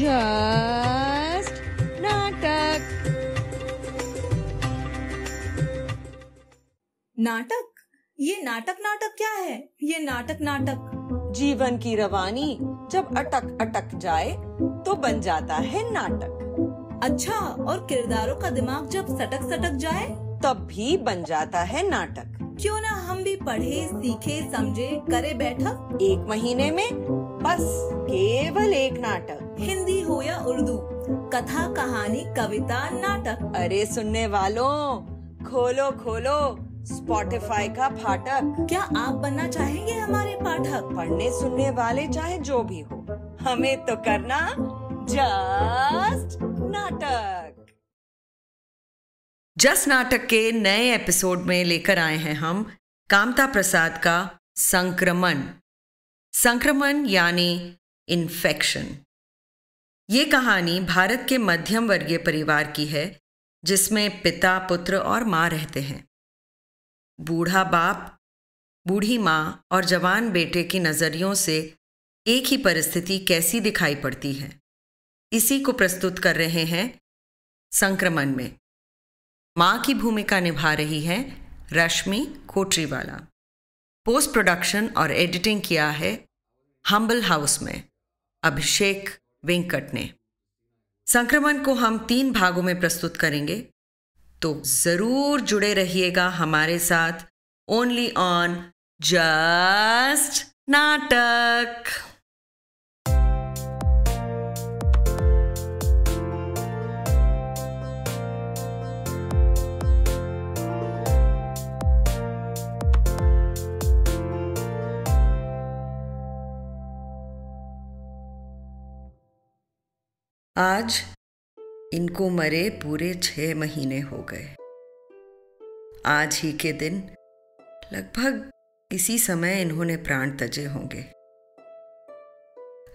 Just नाटक। नाटक? ये नाटक क्या है? ये नाटक जीवन की रवानी जब अटक अटक जाए तो बन जाता है नाटक। अच्छा, और किरदारों का दिमाग जब सटक जाए तब भी बन जाता है नाटक। क्यों ना हम भी पढ़े, सीखे, समझे, करे बैठक। 1 महीने में बस केवल 1 नाटक। हिंदी हो या उर्दू, कथा, कहानी, कविता, नाटक। अरे सुनने वालों, खोलो खोलो स्पॉटिफाई का फाटक। क्या आप बनना चाहेंगे हमारे पाठक? पढ़ने सुनने वाले चाहे जो भी हो, हमें तो करना जस्ट नाटक। जस्ट नाटक के नए एपिसोड में लेकर आए हैं हम कामता प्रसाद का संक्रमण यानी इन्फेक्शन। ये कहानी भारत के मध्यम वर्गीय परिवार की है, जिसमें पिता, पुत्र और माँ रहते हैं। बूढ़ा बाप, बूढ़ी माँ और जवान बेटे की नज़रियों से एक ही परिस्थिति कैसी दिखाई पड़ती है, इसी को प्रस्तुत कर रहे हैं संक्रमण में। माँ की भूमिका निभा रही है रश्मि कोटरीवाला। पोस्ट प्रोडक्शन और एडिटिंग किया है हम्बल हाउस में अभिषेक वेंकट ने। संक्रमण को हम 3 भागों में प्रस्तुत करेंगे, तो जरूर जुड़े रहिएगा हमारे साथ ओनली ऑन जस्ट नाटक। आज इनको मरे पूरे 6 महीने हो गए। आज ही के दिन लगभग इसी समय इन्होंने प्राण तजे होंगे।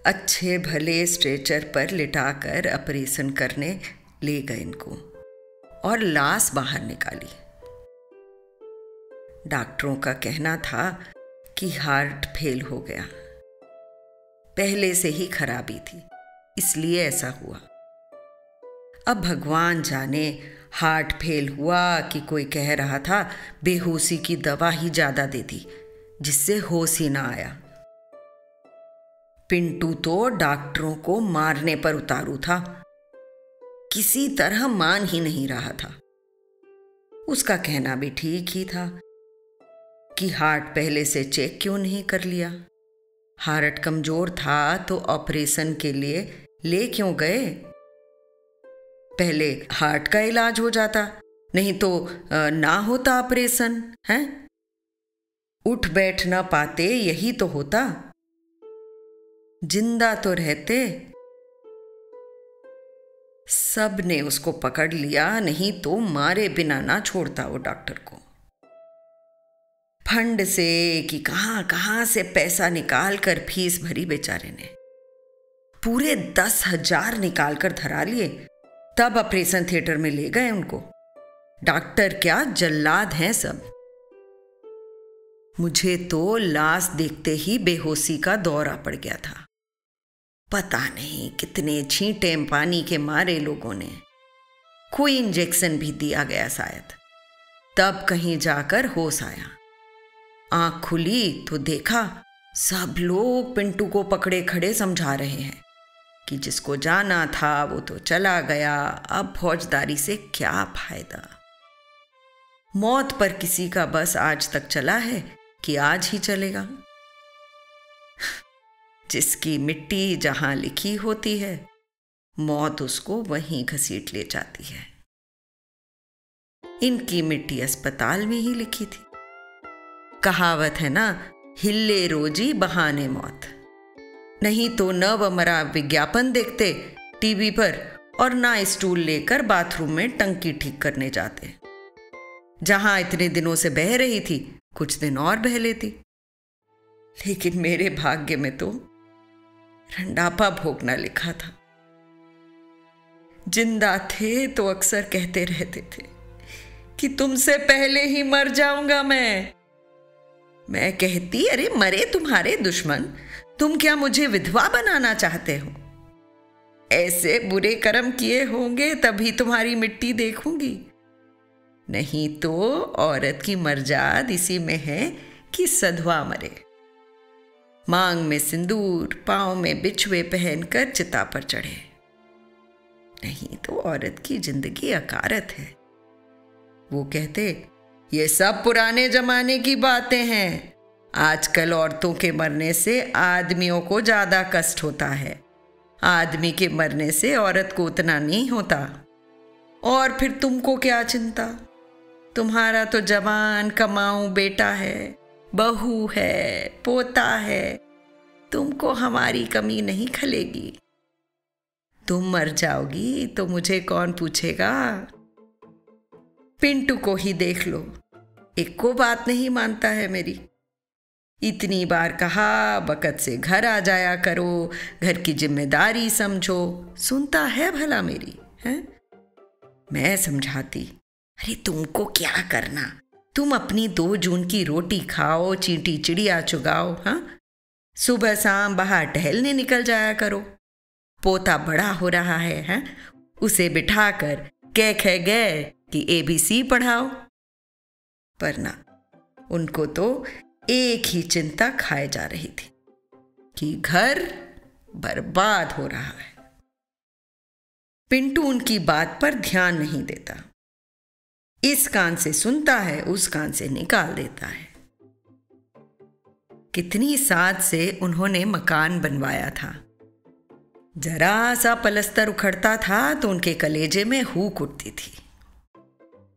अच्छे भले स्ट्रेचर पर लिटाकर ऑपरेशन करने ले गए इनको और लाश बाहर निकाली। डॉक्टरों का कहना था कि हार्ट फेल हो गया, पहले से ही खराबी थी, इसलिए ऐसा हुआ। अब भगवान जाने हार्ट फेल हुआ कि कोई कह रहा था बेहोशी की दवा ही ज्यादा दे दी, जिससे होश ही ना आया। पिंटू तो डॉक्टरों को मारने पर उतारू था, किसी तरह मान ही नहीं रहा था। उसका कहना भी ठीक ही था कि हार्ट पहले से चेक क्यों नहीं कर लिया। हार्ट कमजोर था तो ऑपरेशन के लिए ले क्यों गए? पहले हार्ट का इलाज हो जाता, नहीं तो ना होता ऑपरेशन है। उठ बैठ ना पाते, यही तो होता। जिंदा तो रहते। सब ने उसको पकड़ लिया, नहीं तो मारे बिना ना छोड़ता वो डॉक्टर को। फंड से कि कहां से पैसा निकाल कर फीस भरी बेचारे ने। पूरे 10,000 निकाल कर धरा लिए, तब ऑपरेशन थिएटर में ले गए उनको। डॉक्टर क्या जल्लाद हैं सब। मुझे तो लाश देखते ही बेहोशी का दौरा पड़ गया था। पता नहीं कितने छींटे पानी के मारे लोगों ने। कोई इंजेक्शन भी दिया गया शायद, तब कहीं जाकर होश आया। आंख खुली तो देखा सब लोग पिंटू को पकड़े खड़े समझा रहे हैं कि जिसको जाना था वो तो चला गया, अब फौजदारी से क्या फायदा। मौत पर किसी का बस आज तक चला है कि आज ही चलेगा। जिसकी मिट्टी जहां लिखी होती है, मौत उसको वहीं घसीट ले जाती है। इनकी मिट्टी अस्पताल में ही लिखी थी। कहावत है ना, हिले रोजी बहाने मौत। नहीं तो न व मरा विज्ञापन देखते टीवी पर और ना स्टूल लेकर बाथरूम में टंकी ठीक करने जाते। जहां इतने दिनों से बह रही थी, कुछ दिन और बह लेती। लेकिन मेरे भाग्य में तो रंडापा भोगना लिखा था। जिंदा थे तो अक्सर कहते रहते थे कि तुमसे पहले ही मर जाऊंगा मैं कहती, अरे मरे तुम्हारे दुश्मन, तुम क्या मुझे विधवा बनाना चाहते हो? ऐसे बुरे कर्म किए होंगे तभी तुम्हारी मिट्टी देखूंगी, नहीं तो औरत की मर्जाद इसी में है कि सधवा मरे। मांग में सिंदूर, पांव में बिछुए पहनकर चिता पर चढ़े, नहीं तो औरत की जिंदगी अकारत है। वो कहते, ये सब पुराने जमाने की बातें हैं। आजकल औरतों के मरने से आदमियों को ज्यादा कष्ट होता है, आदमी के मरने से औरत को उतना नहीं होता। और फिर तुमको क्या चिंता, तुम्हारा तो जवान कमाऊं बेटा है, बहू है, पोता है, तुमको हमारी कमी नहीं खलेगी। तुम मर जाओगी तो मुझे कौन पूछेगा। पिंटू को ही देख लो, एक को बात नहीं मानता है मेरी। इतनी बार कहा बकत से घर आ जाया करो, घर की जिम्मेदारी समझो, सुनता है भला मेरी, हैं? मैं समझाती, अरे तुमको क्या करना, तुम अपनी 2 जून की रोटी खाओ, चींटी चिड़िया चुगाओ, हाँ? सुबह शाम बाहर टहलने निकल जाया करो। पोता बड़ा हो रहा है, हैं? उसे बिठाकर कै खे गए कि ABC पढ़ाओ। पर ना, उनको तो एक ही चिंता खाए जा रही थी कि घर बर्बाद हो रहा है। पिंटू उनकी बात पर ध्यान नहीं देता, इस कान से सुनता है, उस कान से निकाल देता है। कितनी साथ से उन्होंने मकान बनवाया था, जरा सा पलस्तर उखड़ता था तो उनके कलेजे में हूक उठती थी।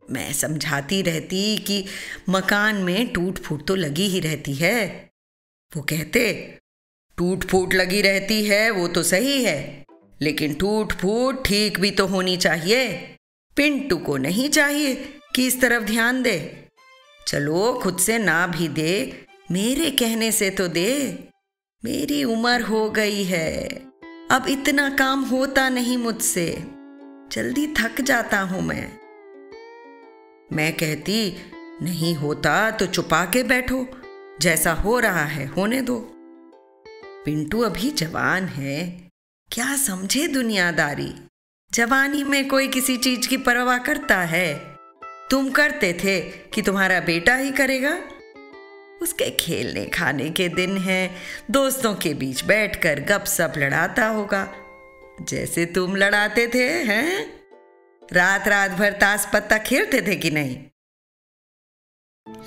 मैं समझाती रहती कि मकान में टूट फूट तो लगी ही रहती है। वो कहते, टूट फूट लगी रहती है वो तो सही है, लेकिन टूट फूट ठीक भी तो होनी चाहिए। पिंटू को नहीं चाहिए कि इस तरफ ध्यान दे। चलो खुद से ना भी दे, मेरे कहने से तो दे। मेरी उम्र हो गई है, अब इतना काम होता नहीं मुझसे, जल्दी थक जाता हूं मैं कहती, नहीं होता तो छुपा के बैठो, जैसा हो रहा है होने दो। पिंटू अभी जवान है, क्या समझे दुनियादारी। जवानी में कोई किसी चीज की परवाह करता है? तुम करते थे कि तुम्हारा बेटा ही करेगा। उसके खेलने खाने के दिन हैं, दोस्तों के बीच बैठकर गपशप लड़ाता होगा, जैसे तुम लड़ाते थे, हैं? रात रात भर ताश पत्ता खेलते थे कि नहीं?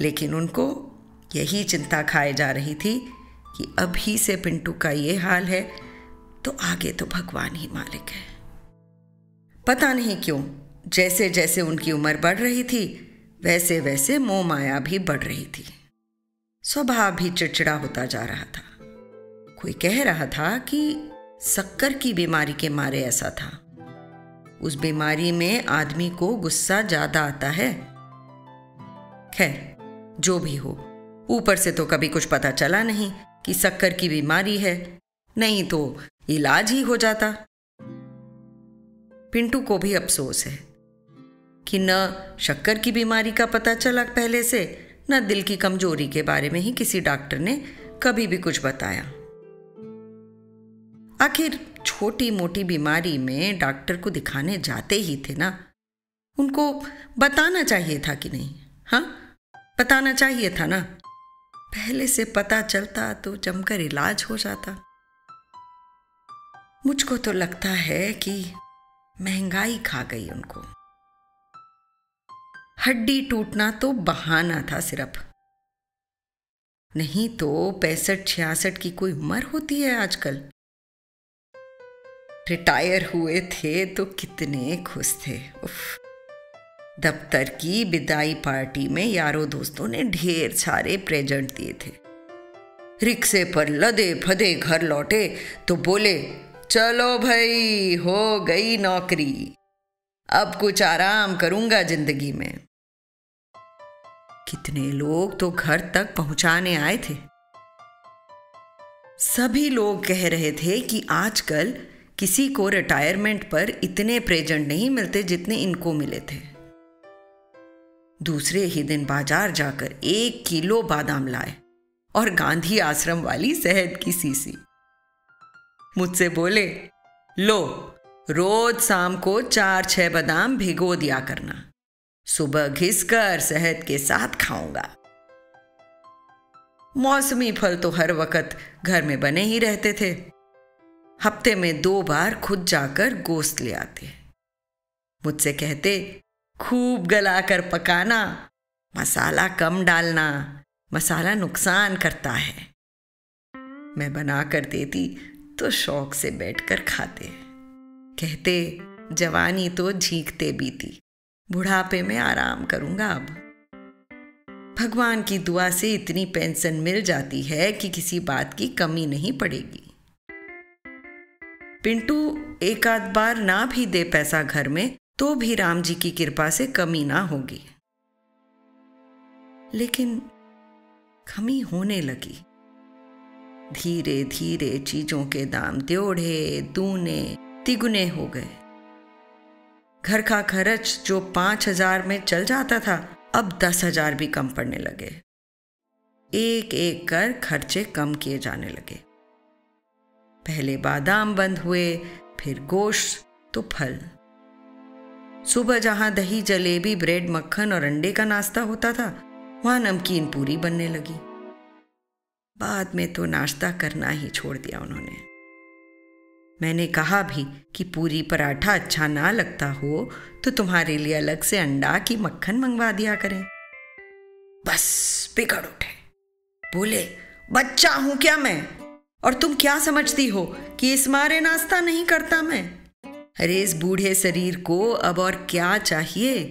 लेकिन उनको यही चिंता खाए जा रही थी कि अभी से पिंटू का ये हाल है तो आगे तो भगवान ही मालिक है। पता नहीं क्यों जैसे जैसे उनकी उम्र बढ़ रही थी वैसे वैसे मोह माया भी बढ़ रही थी, स्वभाव भी चिड़चिड़ा होता जा रहा था। कोई कह रहा था कि शक्कर की बीमारी के मारे ऐसा था। उस बीमारी में आदमी को गुस्सा ज्यादा आता है। खैर जो भी हो, ऊपर से तो कभी कुछ पता चला नहीं कि शक्कर की बीमारी है, नहीं तो इलाज ही हो जाता। पिंटू को भी अफसोस है कि न शक्कर की बीमारी का पता चला पहले से, न दिल की कमजोरी के बारे में ही किसी डॉक्टर ने कभी भी कुछ बताया। आखिर छोटी मोटी बीमारी में डॉक्टर को दिखाने जाते ही थे ना, उनको बताना चाहिए था कि नहीं? हाँ, बताना चाहिए था ना। पहले से पता चलता तो जमकर इलाज हो जाता। मुझको तो लगता है कि महंगाई खा गई उनको। हड्डी टूटना तो बहाना था सिर्फ, नहीं तो 65-66 की कोई उम्र होती है आजकल। रिटायर हुए थे तो कितने खुश थे। उफ। दफ्तर की विदाई पार्टी में यारों दोस्तों ने ढेर सारे प्रेजेंट दिए थे। रिक्शे पर लदे फदे घर लौटे तो बोले, चलो भाई हो गई नौकरी, अब कुछ आराम करूंगा जिंदगी में। कितने लोग तो घर तक पहुंचाने आए थे। सभी लोग कह रहे थे कि आजकल किसी को रिटायरमेंट पर इतने प्रेजेंट नहीं मिलते जितने इनको मिले थे। दूसरे ही दिन बाजार जाकर 1 किलो बादाम लाए और गांधी आश्रम वाली शहद की शीशी। मुझसे बोले, लो रोज शाम को 4-6 बादाम भिगो दिया करना। सुबह घिसकर शहद के साथ खाऊंगा। मौसमी फल तो हर वक्त घर में बने ही रहते थे। हफ्ते में 2 बार खुद जाकर गोश्त ले आते। मुझसे कहते, खूब गलाकर पकाना, मसाला कम डालना, मसाला नुकसान करता है। मैं बना कर देती तो शौक से बैठकर खाते। कहते, जवानी तो झींकते बीती, बुढ़ापे में आराम करूंगा अब। भगवान की दुआ से इतनी पेंशन मिल जाती है कि किसी बात की कमी नहीं पड़ेगी। पिंटू एक आध बार ना भी दे पैसा घर में तो भी राम जी की कृपा से कमी ना होगी। लेकिन कमी होने लगी। धीरे धीरे चीजों के दाम द्योढ़े दूने तिगुने हो गए। घर का खर्च जो 5,000 में चल जाता था, अब 10,000 भी कम पड़ने लगे। एक एक कर खर्चे कम किए जाने लगे। पहले बादाम बंद हुए, फिर गोश्त तो फल। सुबह जहां दही जलेबी ब्रेड मक्खन और अंडे का नाश्ता होता था, वहां नमकीन पूरी बनने लगी। बाद में तो नाश्ता करना ही छोड़ दिया उन्होंने। मैंने कहा भी कि पूरी पराठा अच्छा ना लगता हो तो तुम्हारे लिए अलग से अंडा की मक्खन मंगवा दिया करें। बस बिगड़ उठे। बोले, बच्चा हूं क्या मैं, और तुम क्या समझती हो कि इस मारे नाश्ता नहीं करता मैं? अरे इस बूढ़े शरीर को अब और क्या चाहिए?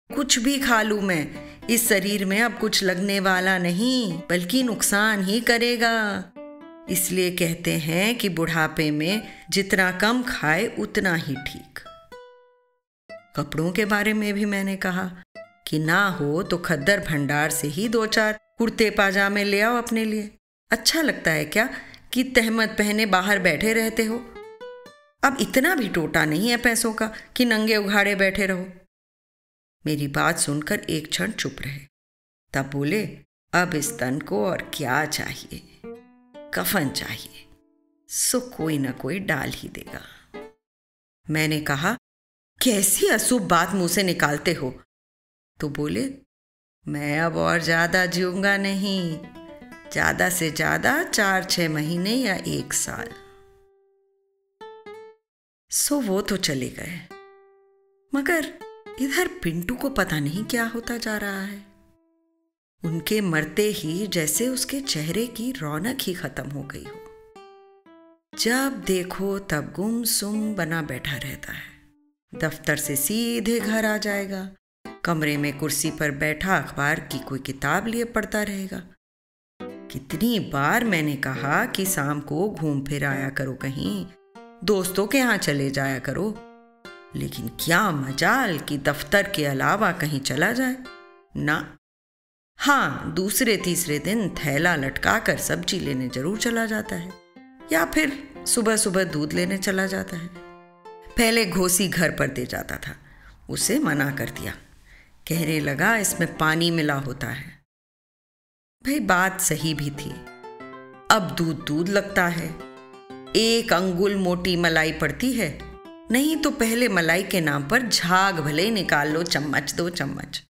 कुछ भी खा लूं मैं, इस शरीर में अब कुछ लगने वाला नहीं बल्कि नुकसान ही करेगा। इसलिए कहते हैं कि बुढ़ापे में जितना कम खाए उतना ही ठीक। कपड़ों के बारे में भी मैंने कहा कि ना हो तो खद्दर भंडार से ही 2-4 कुर्ते पाजामे ले आओ अपने लिए। अच्छा लगता है क्या कि तहमत पहने बाहर बैठे रहते हो? अब इतना भी टोटा नहीं है पैसों का कि नंगे उघाड़े बैठे रहो। मेरी बात सुनकर एक क्षण चुप रहे, तब बोले, अब इस तन को और क्या चाहिए? कफन चाहिए, सो कोई ना कोई डाल ही देगा। मैंने कहा, कैसी अशुभ बात मुंह से निकालते हो? तो बोले, मैं अब और ज्यादा जीऊंगा नहीं, ज्यादा से ज्यादा 4-6 महीने या 1 साल। सो वो तो चले गए, मगर इधर पिंटू को पता नहीं क्या होता जा रहा है। उनके मरते ही जैसे उसके चेहरे की रौनक ही खत्म हो गई हो। जब देखो तब गुमसुम बना बैठा रहता है। दफ्तर से सीधे घर आ जाएगा, कमरे में कुर्सी पर बैठा अखबार की कोई किताब लिए पढ़ता रहेगा। कितनी बार मैंने कहा कि शाम को घूम फिर आया करो, कहीं दोस्तों के यहाँ चले जाया करो, लेकिन क्या मजाल कि दफ्तर के अलावा कहीं चला जाए ना। हाँ, दूसरे तीसरे दिन थैला लटकाकर सब्जी लेने जरूर चला जाता है, या फिर सुबह सुबह दूध लेने चला जाता है। पहले घोसी घर पर दे जाता था, उसे मना कर दिया। कहने लगा इसमें पानी मिला होता है। भाई बात सही भी थी। अब दूध दूध लगता है, 1 अंगुल मोटी मलाई पड़ती है। नहीं तो पहले मलाई के नाम पर झाग भले ही निकाल लो, चम्मच 2 चम्मच।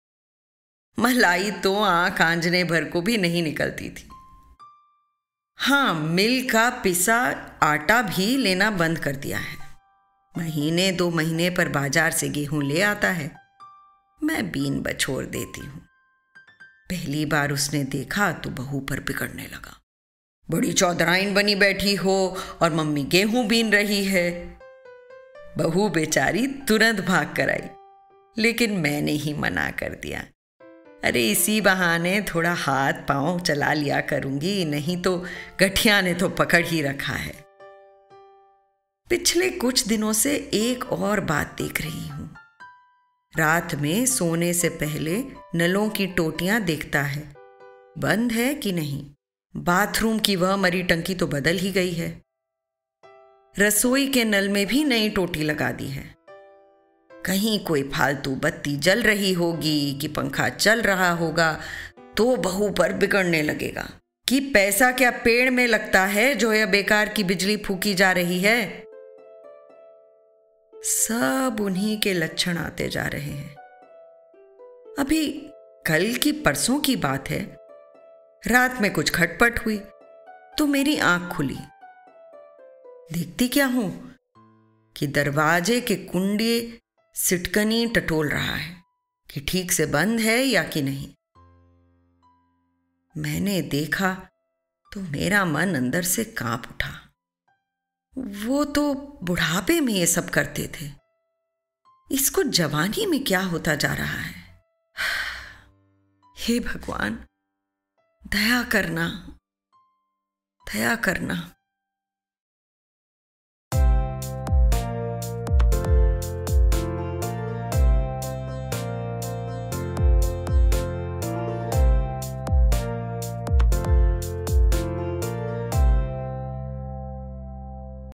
मलाई तो आंख आंजने भर को भी नहीं निकलती थी। हाँ, मिल का पिसा आटा भी लेना बंद कर दिया है। महीने 2 महीने पर बाजार से गेहूं ले आता है, मैं बीन बछोड़ देती हूँ। पहली बार उसने देखा तो बहू पर बिगड़ने लगा। बड़ी चौधराइन बनी बैठी हो और मम्मी गेहूं बीन रही है। बहू बेचारी तुरंत भाग कर आई, लेकिन मैंने ही मना कर दिया। अरे इसी बहाने थोड़ा हाथ पांव चला लिया करूंगी, नहीं तो गठिया ने तो पकड़ ही रखा है। पिछले कुछ दिनों से एक और बात देख रही हूं। रात में सोने से पहले नलों की टोटियां देखता है, बंद है कि नहीं। बाथरूम की वह मरी टंकी तो बदल ही गई है। रसोई के नल में भी नई टोटी लगा दी है। कहीं कोई फालतू बत्ती जल रही होगी कि पंखा चल रहा होगा तो बहू पर बिगड़ने लगेगा कि पैसा क्या पेड़ में लगता है जो यह बेकार की बिजली फूकी जा रही है। सब उन्हीं के लक्षण आते जा रहे हैं। अभी कल की परसों की बात है, रात में कुछ खटपट हुई तो मेरी आंख खुली। देखती क्या हूं कि दरवाजे के कुंडे सिटकनी टटोल रहा है कि ठीक से बंद है या कि नहीं। मैंने देखा तो मेरा मन अंदर से कांप उठा। वो तो बुढ़ापे में ये सब करते थे, इसको जवानी में क्या होता जा रहा है। हे भगवान, दया करना, दया करना।